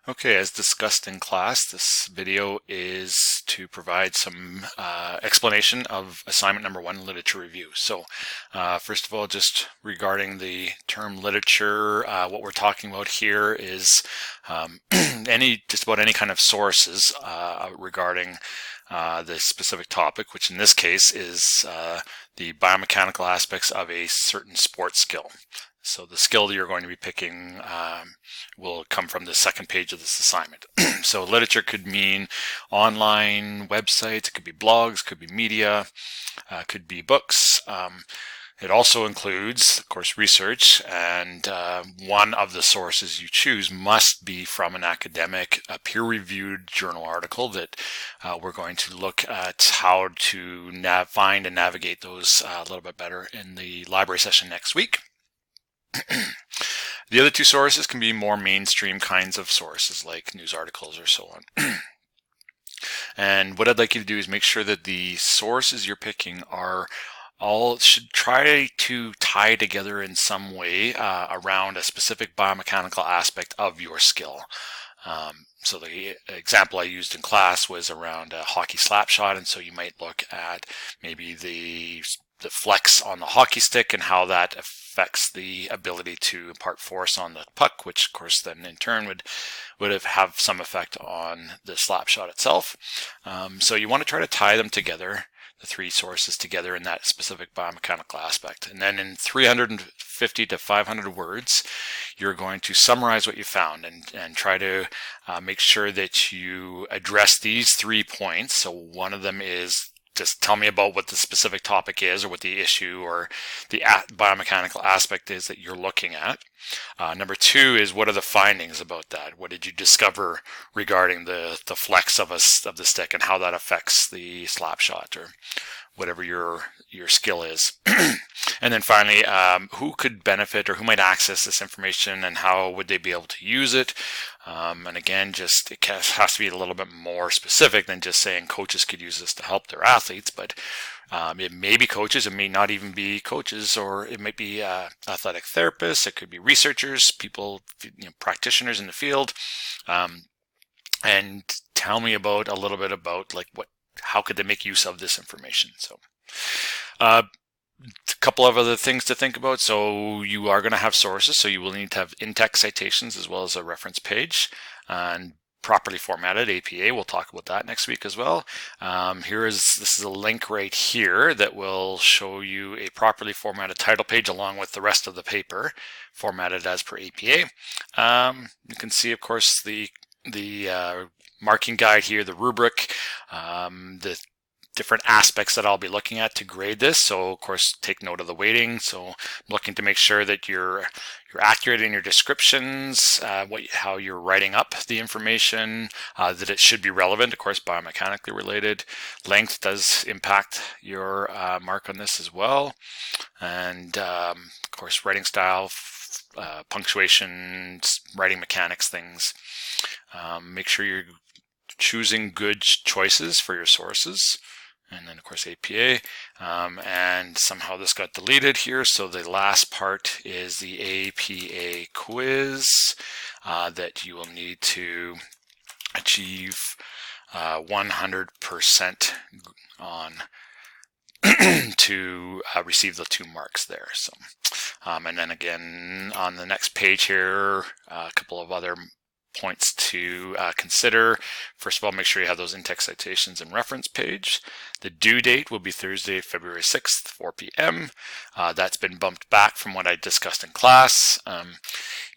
Okay, as discussed in class, this video is to provide some explanation of assignment number 1, literature review. So first of all, just regarding the term literature, what we're talking about here is just about any kind of sources regarding the specific topic, which in this case is the biomechanical aspects of a certain sports skill. So the skill that you're going to be picking will come from the second page of this assignment. So literature could mean online websites, it could be blogs, could be media, could be books. It also includes, of course, research, and one of the sources you choose must be from an academic, peer-reviewed journal article that we're going to look at how to find and navigate those a little bit better in the library session next week. The other two sources can be more mainstream kinds of sources like news articles or so on. And what I'd like you to do is make sure that the sources you're picking should try to tie together in some way around a specific biomechanical aspect of your skill. So the example I used in class was around a hockey slap shot, and so you might look at maybe the flex on the hockey stick and how that affects the ability to impart force on the puck, which of course then in turn would have some effect on the slap shot itself. So you want to try to tie them together, the three sources together in that specific biomechanical aspect. And then in 350 to 500 words, you're going to summarize what you found and try to make sure that you address these 3 points. So one of them is just tell me about what the specific topic is or what the issue or the biomechanical aspect is that you're looking at. Number 2 is what are the findings about that? What did you discover regarding the flex of the stick and how that affects the slap shot or whatever your skill is. And then finally, who could benefit or who might access this information and how would they be able to use it? And again, it has to be a little bit more specific than just saying coaches could use this to help their athletes, but it may be coaches, it may not even be coaches, or it might be athletic therapists, it could be researchers, people, practitioners in the field. And tell me a little bit about how could they make use of this information. So a couple of other things to think about. So you are going to have sources, so you will need to have in-text citations as well as a reference page and properly formatted APA. We'll talk about that next week as well. This is a link right here that will show you a properly formatted title page along with the rest of the paper formatted as per APA. You can see, of course, the marking guide here, the rubric, the different aspects that I'll be looking at to grade this. So of course, take note of the weighting. So I'm looking to make sure that you're accurate in your descriptions, how you're writing up the information, that it should be relevant, of course, biomechanically related. Length does impact your mark on this as well. And of course, writing style, punctuation, writing mechanics, things. Make sure you're choosing good choices for your sources. And then of course APA, and somehow this got deleted here. So the last part is the APA quiz that you will need to achieve 100% on to receive the 2 marks there. So, and then again on the next page here, a couple of other points to consider. First of all, make sure you have those in-text citations and reference page. The due date will be Thursday, February 6th, 4 p.m. That's been bumped back from what I discussed in class.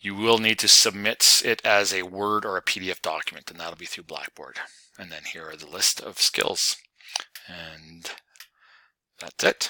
You will need to submit it as a Word or a PDF document, and that'll be through Blackboard. And then here are the list of skills. And that's it.